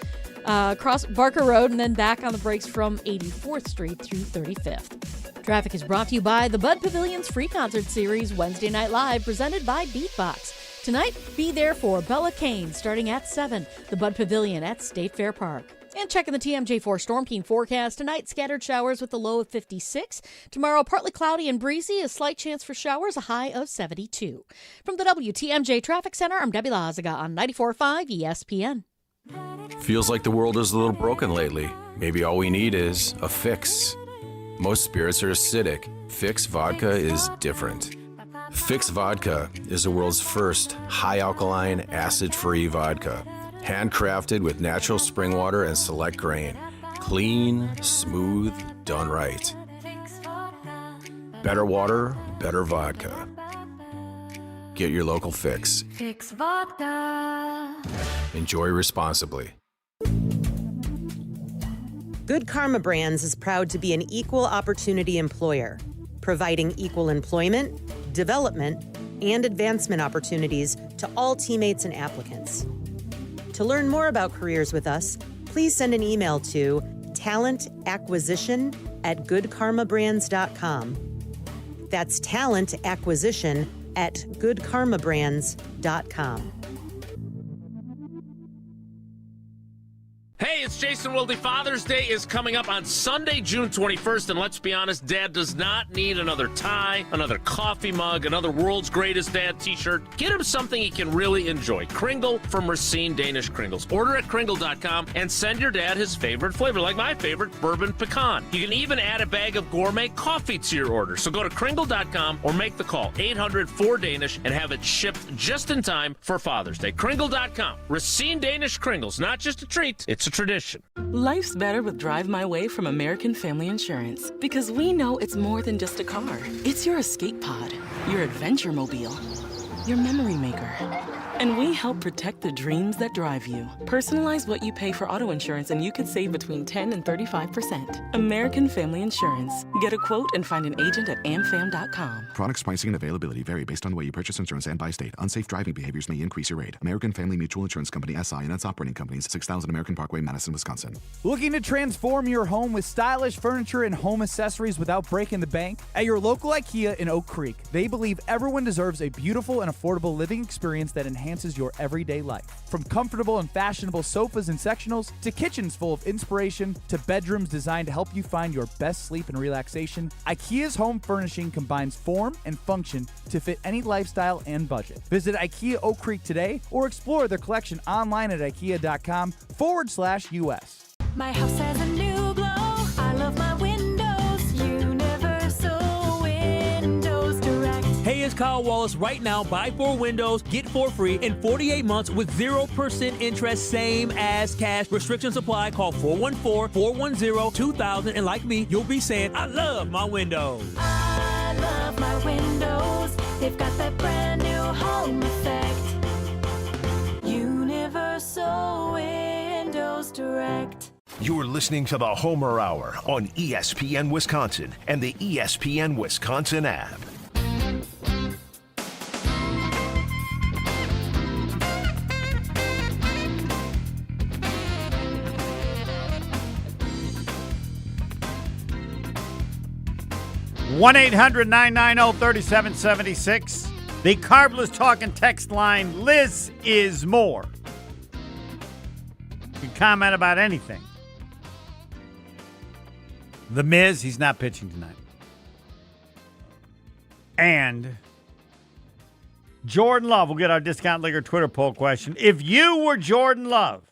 Barker Road, and then back on the brakes from 84th Street through 35th. Traffic is brought to you by the Bud Pavilion's free concert series, Wednesday Night Live, presented by Beatbox. Tonight, be there for Bella Kane, starting at 7, the Bud Pavilion at State Fair Park. And checking the TMJ4 Storm Team forecast. Tonight, scattered showers with a low of 56. Tomorrow, partly cloudy and breezy, a slight chance for showers, a high of 72. From the WTMJ Traffic Center, I'm Debbie Lazaga on 94.5 ESPN. Feels like the world is a little broken lately. Maybe all we need is a fix. Most spirits are acidic. Fix Vodka is different. Fix Vodka is the world's first high-alkaline, acid-free vodka. Handcrafted with natural spring water and select grain. Clean, smooth, done right. Better water, better vodka. Get your local Fix. Fix Vodka. Enjoy responsibly. Good Karma Brands is proud to be an equal opportunity employer, providing equal employment, development, and advancement opportunities to all teammates and applicants. To learn more about careers with us, please send an email to talentacquisition@goodkarmabrands.com. That's talentacquisition@goodkarmabrands.com. Hey, it's it's Jason Wilde. Father's Day is coming up on Sunday, June 21st, and let's be honest, Dad does not need another tie, another coffee mug, another World's Greatest Dad t-shirt. Get him something he can really enjoy. Kringle from Racine Danish Kringles. Order at Kringle.com and send your dad his favorite flavor, like my favorite, bourbon pecan. You can even add a bag of gourmet coffee to your order. So go to Kringle.com or make the call, 800-4DANISH, and have it shipped just in time for Father's Day. Kringle.com. Racine Danish Kringles. Not just a treat, it's a tradition. Life's better with Drive My Way from American Family Insurance, because we know it's more than just a car. It's your escape pod, your adventure mobile, your memory maker. And we help protect the dreams that drive you. Personalize what you pay for auto insurance and you could save between 10 and 35%. American Family Insurance. Get a quote and find an agent at amfam.com. Products, pricing, and availability vary based on the way you purchase insurance and by state. Unsafe driving behaviors may increase your rate. American Family Mutual Insurance Company, SI, and its operating companies, 6000 American Parkway, Madison, Wisconsin. Looking to transform your home with stylish furniture and home accessories without breaking the bank? At your local IKEA in Oak Creek, they believe everyone deserves a beautiful and affordable living experience that enhances your everyday life. From comfortable and fashionable sofas and sectionals, to kitchens full of inspiration, to bedrooms designed to help you find your best sleep and relaxation, IKEA's home furnishing combines form and function to fit any lifestyle and budget. Visit IKEA Oak Creek today or explore their collection online at ikea.com/US. My house has a new glow. I love my windows. Universal Windows Direct. Hey, it's Kyle Wallace. Right now, buy 4 windows, get 4 free in 48 months with 0% interest, same as cash. Restrictions apply. Call 414-410-2000. And like me, you'll be saying, I love my windows. I love my windows. They've got that brand new home effect. Universal Windows Direct. You're listening to the Homer Hour on ESPN Wisconsin and the ESPN Wisconsin app. One 1-800-990-3776. The Carbless Talking text line. Liz is more. You can comment about anything. The Miz, he's not pitching tonight. And Jordan Love will get our Discount Liquor Twitter poll question. If you were Jordan Love,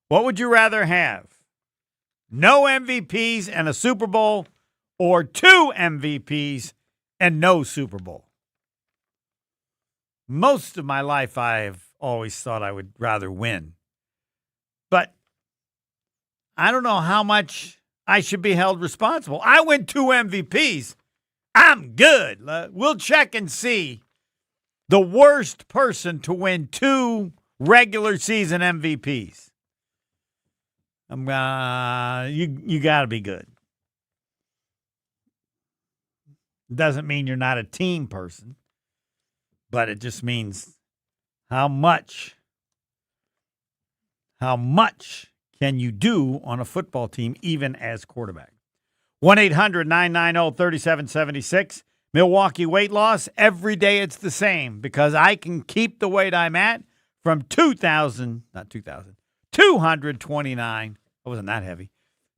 what would you rather have? No MVPs and a Super Bowl, or 2 MVPs and no Super Bowl? Most of my life, I've always thought I would rather win. But I don't know how much I should be held responsible. I win 2 MVPs. I'm good. We'll check and see the worst person to win 2 regular season MVPs. You got to be good. Doesn't mean you're not a team person, but it just means how much can you do on a football team, even as quarterback? 1-800-990-3776. Milwaukee weight loss. Every day it's the same because I can keep the weight I'm at from 229. I wasn't that heavy.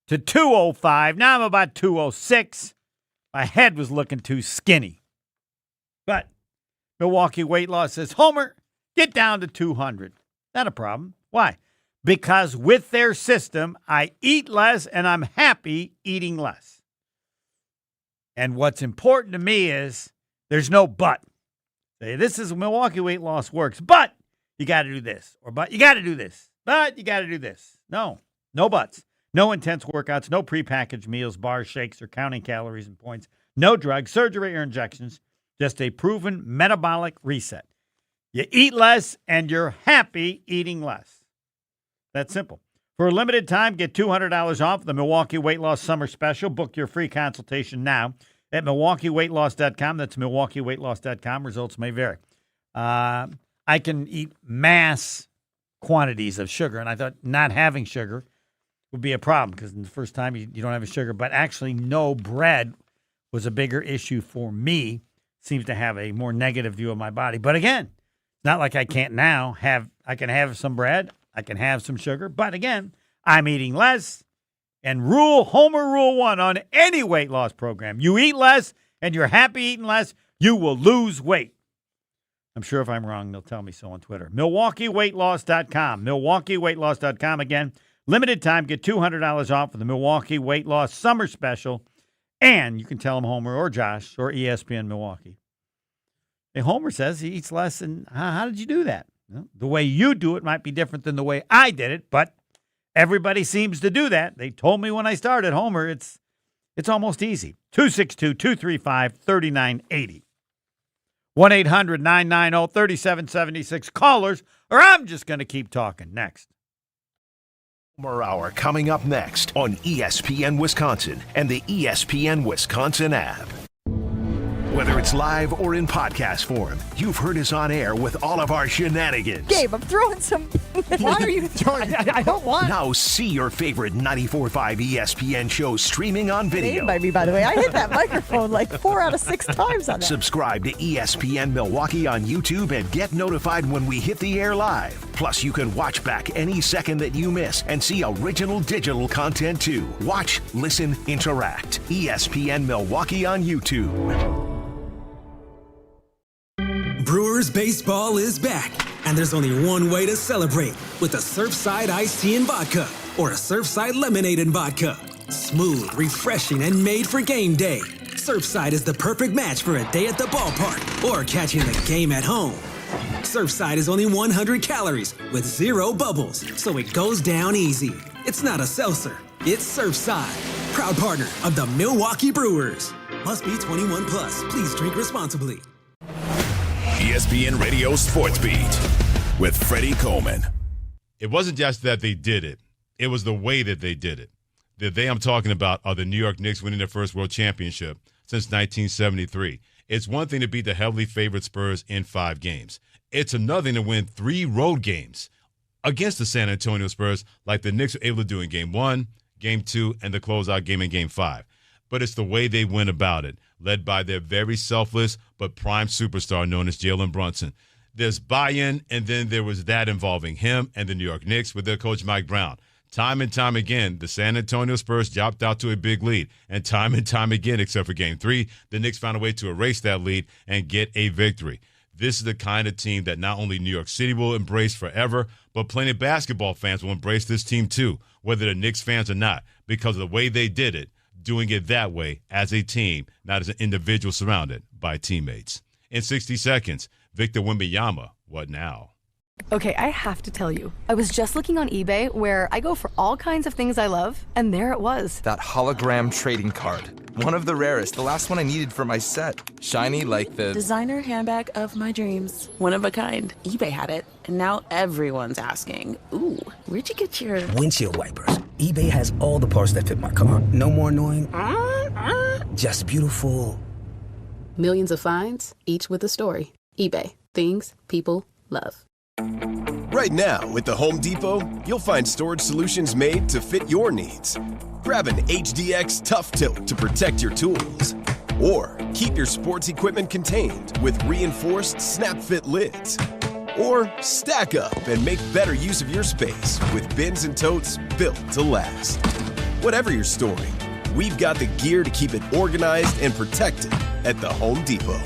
To 205. Now I'm about 206. My head was looking too skinny. But Milwaukee weight loss says, Homer, get down to 200. Not a problem. Why? Because with their system, I eat less and I'm happy eating less. And what's important to me is there's no but. Say, this is Milwaukee weight loss works, but you got to do this. Or but you got to do this. But you got to do this. No buts. No intense workouts, no prepackaged meals, bars, shakes, or counting calories and points. No drugs, surgery, or injections. Just a proven metabolic reset. You eat less and you're happy eating less. That's simple. For a limited time, get $200 off the Milwaukee Weight Loss Summer Special. Book your free consultation now at MilwaukeeWeightLoss.com. That's MilwaukeeWeightLoss.com. Results may vary. I can eat mass quantities of sugar, and I thought not having sugar would be a problem because the first time you don't have a sugar. But actually, no bread was a bigger issue for me. Seems to have a more negative view of my body. But again, Not like I can't now I can have some bread, I can have some sugar, but again, I'm eating less. And Homer Rule 1 on any weight loss program. You eat less and you're happy eating less, you will lose weight. I'm sure if I'm wrong, they'll tell me so on Twitter. MilwaukeeWeightLoss.com. MilwaukeeWeightLoss.com. Again, limited time, get $200 off for the Milwaukee Weight Loss Summer Special. And you can tell them Homer or Josh or ESPN Milwaukee. Hey, Homer says he eats less, and how did you do that? Well, the way you do it might be different than the way I did it, but everybody seems to do that. They told me when I started, Homer, it's almost easy. 262-235-3980. 1-800-990-3776. Callers, or I'm just going to keep talking. Next. Homer Hour coming up next on ESPN Wisconsin and the ESPN Wisconsin app. Whether it's live or in podcast form, you've heard us on air with all of our shenanigans. Gabe, I'm throwing some. Why are you throwing? I don't want. Now see your favorite 94.5 ESPN shows streaming on video. By me, by the way. I hit that microphone like 4 out of 6 times on that. Subscribe to ESPN Milwaukee on YouTube and get notified when we hit the air live. Plus, you can watch back any second that you miss and see original digital content too. Watch, listen, interact. ESPN Milwaukee on YouTube. Brewers baseball is back, and there's only one way to celebrate, with a Surfside iced tea and vodka, or a Surfside lemonade and vodka. Smooth, refreshing, and made for game day. Surfside is the perfect match for a day at the ballpark, or catching the game at home. Surfside is only 100 calories, with 0 bubbles, so it goes down easy. It's not a seltzer, it's Surfside. Proud partner of the Milwaukee Brewers. Must be 21 plus. Please drink responsibly. ESPN Radio Sports Beat with Freddie Coleman. It wasn't just that they did it. It was the way that they did it. The they I'm talking about are the New York Knicks winning their first world championship since 1973. It's one thing to beat the heavily favored Spurs in 5 games. It's another thing to win 3 road games against the San Antonio Spurs like the Knicks were able to do in Game 1, Game 2, and the closeout game in Game 5. But it's the way they went about it, led by their very selfless but prime superstar known as Jalen Brunson. There's buy-in, and then there was that involving him and the New York Knicks with their coach Mike Brown. Time and time again, the San Antonio Spurs dropped out to a big lead. And time again, except for Game 3, the Knicks found a way to erase that lead and get a victory. This is the kind of team that not only New York City will embrace forever, but plenty of basketball fans will embrace this team too, whether they're Knicks fans or not, because of the way they did it. Doing it that way as a team, not as an individual surrounded by teammates. In 60 seconds, Victor Wembanyama, what now? Okay, I have to tell you, I was just looking on eBay where I go for all kinds of things I love, and there it was. That hologram trading card. One of the rarest, the last one I needed for my set. Shiny like the designer handbag of my dreams. One of a kind. eBay had it, and now everyone's asking, ooh, where'd you get your windshield wipers? eBay has all the parts that fit my car. No more annoying, just beautiful. Millions of finds, each with a story. eBay. Things people love. Right now, with the Home Depot, you'll find storage solutions made to fit your needs. Grab an HDX Tough Tilt to protect your tools. Or keep your sports equipment contained with reinforced snap-fit lids. Or stack up and make better use of your space with bins and totes built to last. Whatever you're storing, we've got the gear to keep it organized and protected at the Home Depot.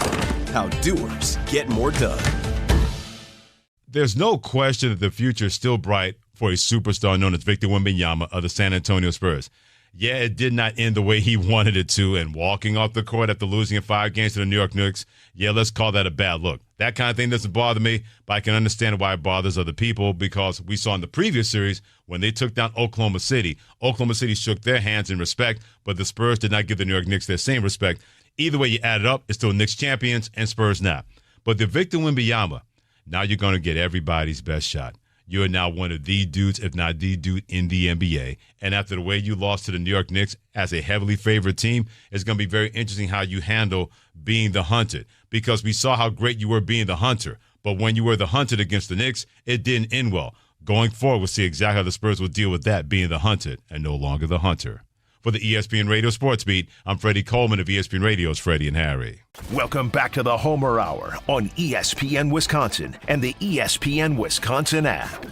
How doers get more done. There's no question that the future is still bright for a superstar known as Victor Wembanyama of the San Antonio Spurs. Yeah, it did not end the way he wanted it to, and walking off the court after losing in 5 games to the New York Knicks, yeah, let's call that a bad look. That kind of thing doesn't bother me, but I can understand why it bothers other people, because we saw in the previous series when they took down Oklahoma City shook their hands in respect, but the Spurs did not give the New York Knicks their same respect. Either way you add it up, it's still Knicks champions and Spurs not. But the Victor Wembanyama, now you're going to get everybody's best shot. You are now one of the dudes, if not the dude, in the NBA. And after the way you lost to the New York Knicks as a heavily favored team, it's going to be very interesting how you handle being the hunted. Because we saw how great you were being the hunter. But when you were the hunted against the Knicks, it didn't end well. Going forward, we'll see exactly how the Spurs will deal with that, being the hunted and no longer the hunter. For the ESPN Radio Sports Beat, I'm Freddie Coleman of ESPN Radio's Freddie and Harry. Welcome back to the Homer Hour on ESPN Wisconsin and the ESPN Wisconsin app.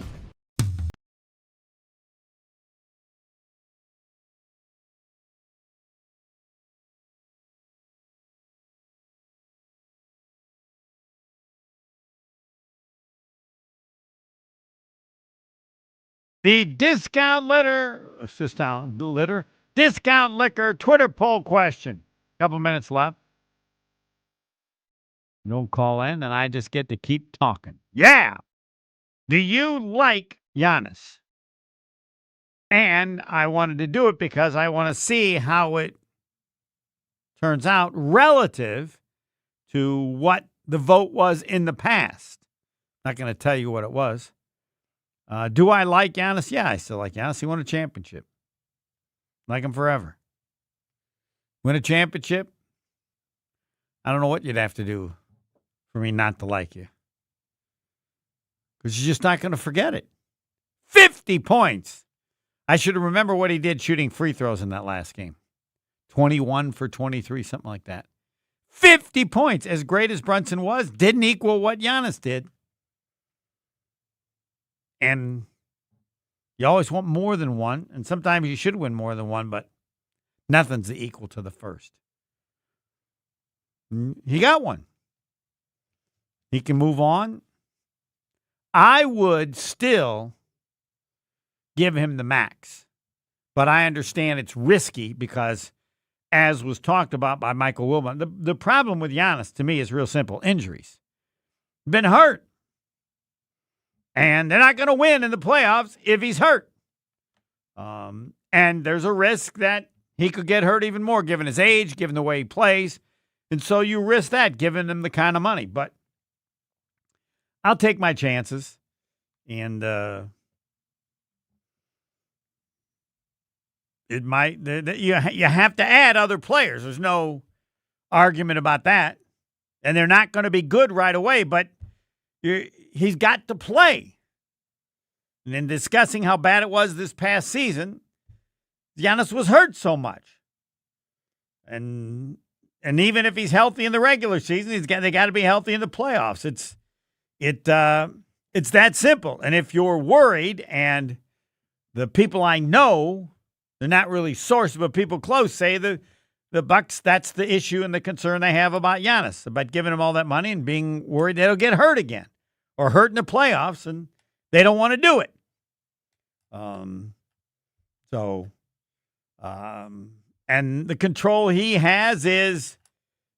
The discount liquor Twitter poll question. Couple minutes left. Don't call in, and I just get to keep talking. Yeah. Do you like Giannis? And I wanted to do it because I want to see how it turns out relative to what the vote was in the past. Not going to tell you what it was. Do I like Giannis? Yeah, I still like Giannis. He won a championship. Like him forever. Win a championship? I don't know what you'd have to do for me not to like you. Because you're just not going to forget it. 50 points. I should remember what he did shooting free throws in that last game. 21 for 23, something like that. 50 points. As great as Brunson was, didn't equal what Giannis did. And you always want more than one, and sometimes you should win more than one, but nothing's equal to the first. He got one. He can move on. I would still give him the max, but I understand it's risky because, as was talked about by Michael Wilbon, the problem with Giannis, to me, is real simple. Injuries. Been hurt. And they're not going to win in the playoffs if he's hurt. And there's a risk that he could get hurt even more, given his age, given the way he plays. And so you risk that, giving him the kind of money. But I'll take my chances. And it might, you have to add other players. There's no argument about that. And they're not going to be good right away, but he's got to play. And in discussing how bad it was this past season, Giannis was hurt so much. And even if he's healthy in the regular season, they got to be healthy in the playoffs. It's that simple. And if you're worried, and the people I know, they're not really sourced, but people close say the Bucks, that's the issue and the concern they have about Giannis, about giving him all that money and being worried that he'll get hurt again or hurt in the playoffs, and they don't want to do it. And the control he has is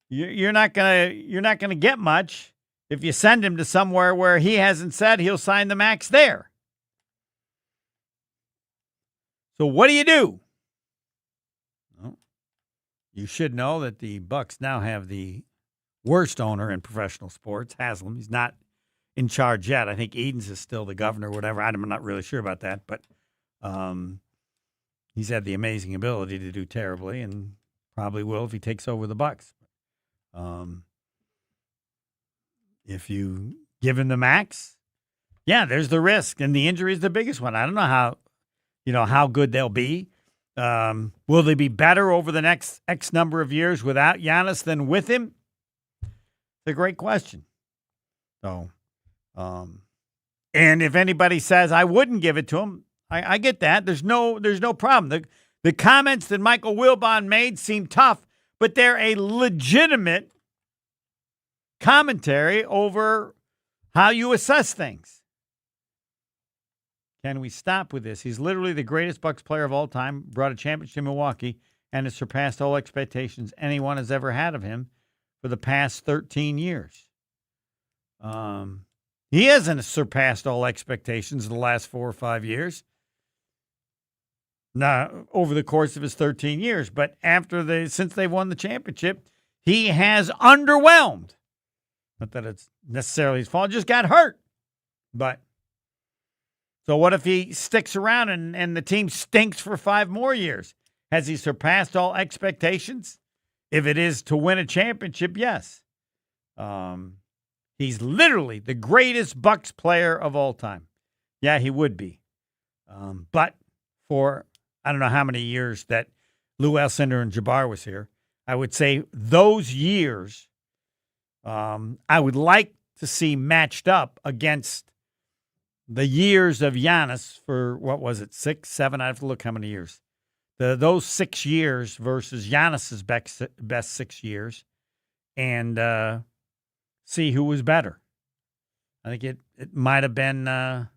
you're not gonna get much if you send him to somewhere where he hasn't said he'll sign the max there. So what do you do? Well, you should know that the Bucks now have the worst owner in professional sports, Haslam. He's not in charge yet. I think Edens is still the governor or whatever. I'm not really sure about that, but he's had the amazing ability to do terribly, and probably will if he takes over the Bucks. If you give him the max, yeah, there's the risk, and the injury is the biggest one. I don't know how good they'll be. Will they be better over the next X number of years without Giannis than with him? It's a great question. So, and if anybody says I wouldn't give it to him, I get that. There's no problem. The comments that Michael Wilbon made seem tough, but they're a legitimate commentary over how you assess things. Can we stop with this? He's literally the greatest Bucks player of all time, brought a championship to Milwaukee, and has surpassed all expectations anyone has ever had of him for the past 13 years. He hasn't surpassed all expectations in the last 4 or 5 years. Now, over the course of his 13 years, but since they've won the championship, he has underwhelmed. Not that it's necessarily his fault, just got hurt. But so what if he sticks around and the team stinks for 5 more years? Has he surpassed all expectations? If it is to win a championship, yes. He's literally the greatest Bucks player of all time. Yeah, he would be. But for I don't know how many years that Lou Alcindor and Jabbar was here, I would say those years I would like to see matched up against the years of Giannis for, what was it, 6, 7? I have to look how many years. Those 6 years versus Giannis's best 6 years, and see who was better. I think it might have been Jabbar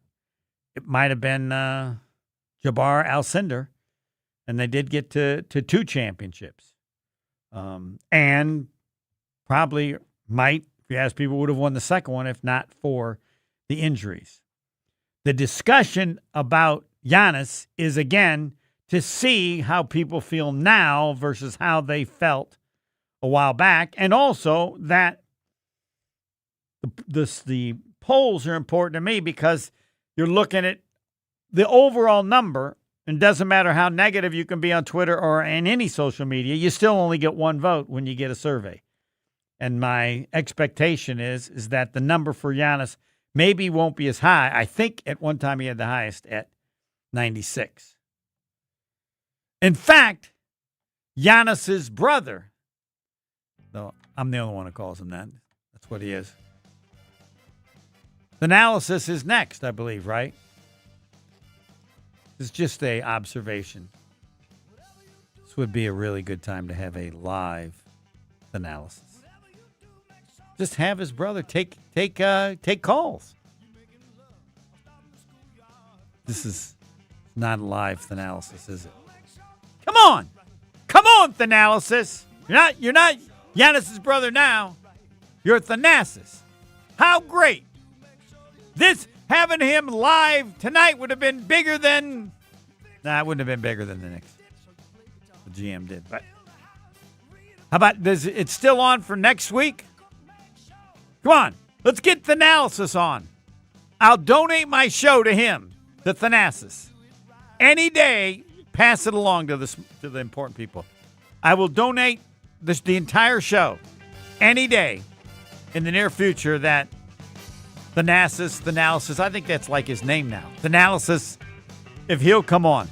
Alcindor, and they did get to 2 championships, and probably might, if you ask people, would have won the second one if not for the injuries. The discussion about Giannis is, again, to see how people feel now versus how they felt a while back, and also that the polls are important to me because you're looking at the overall number, and it doesn't matter how negative you can be on Twitter or in any social media, you still only get 1 vote when you get a survey. And my expectation is that the number for Giannis maybe won't be as high. I think at one time he had the highest at 96. In fact, Giannis's brother, though I'm the only one who calls him that. That's what he is. The analysis is next, I believe, right? It's just an observation. This would be a really good time to have a live analysis. Just have his brother take calls. This is not a live analysis, is it? Come on, Thanalysis. You're not Giannis's brother now. You're Thanasis. How great! This having him live tonight would have been bigger than. Nah, it wouldn't have been bigger than the Knicks. The GM did, but how about this? It's still on for next week. Come on, let's get Thanalysis on. I'll donate my show to him, the Thanasis. Any day, pass it along to the important people. I will donate the entire show any day in the near future that Thanalysis, I think that's like his name now. Thanalysis, if he'll come on.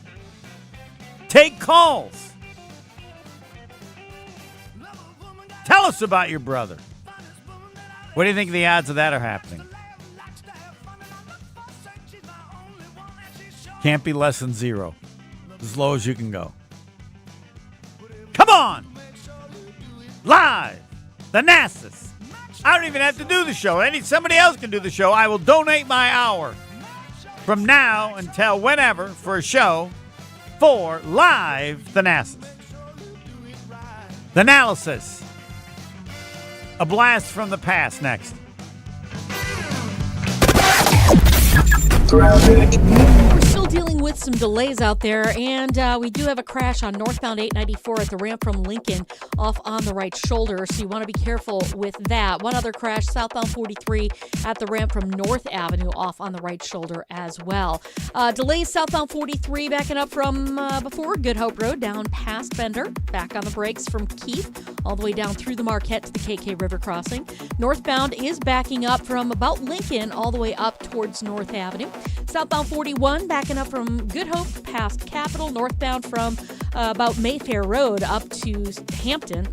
Take calls. Tell us about your brother. What do you think the odds of that are happening? Can't be less than 0. As low as you can go. Come on! Live! Thanasis! I don't even have to do the show. Somebody else can do the show. I will donate my hour from now until whenever for a show for live Thanasis. Thanalysis. A blast from the past next. We're still dealing with some delays out there, and we do have a crash on northbound 894 at the ramp from Lincoln off on the right shoulder, so you want to be careful with that. One other crash, southbound 43 at the ramp from North Avenue off on the right shoulder as well. Delays southbound 43 backing up from before Good Hope Road down past Bender, back on the brakes from Keith all the way down through the Marquette to the KK River crossing. Northbound is backing up from about Lincoln all the way up towards North Avenue. Southbound 41 backing up from Good Hope past Capitol, northbound from about Mayfair Road up to Hampton.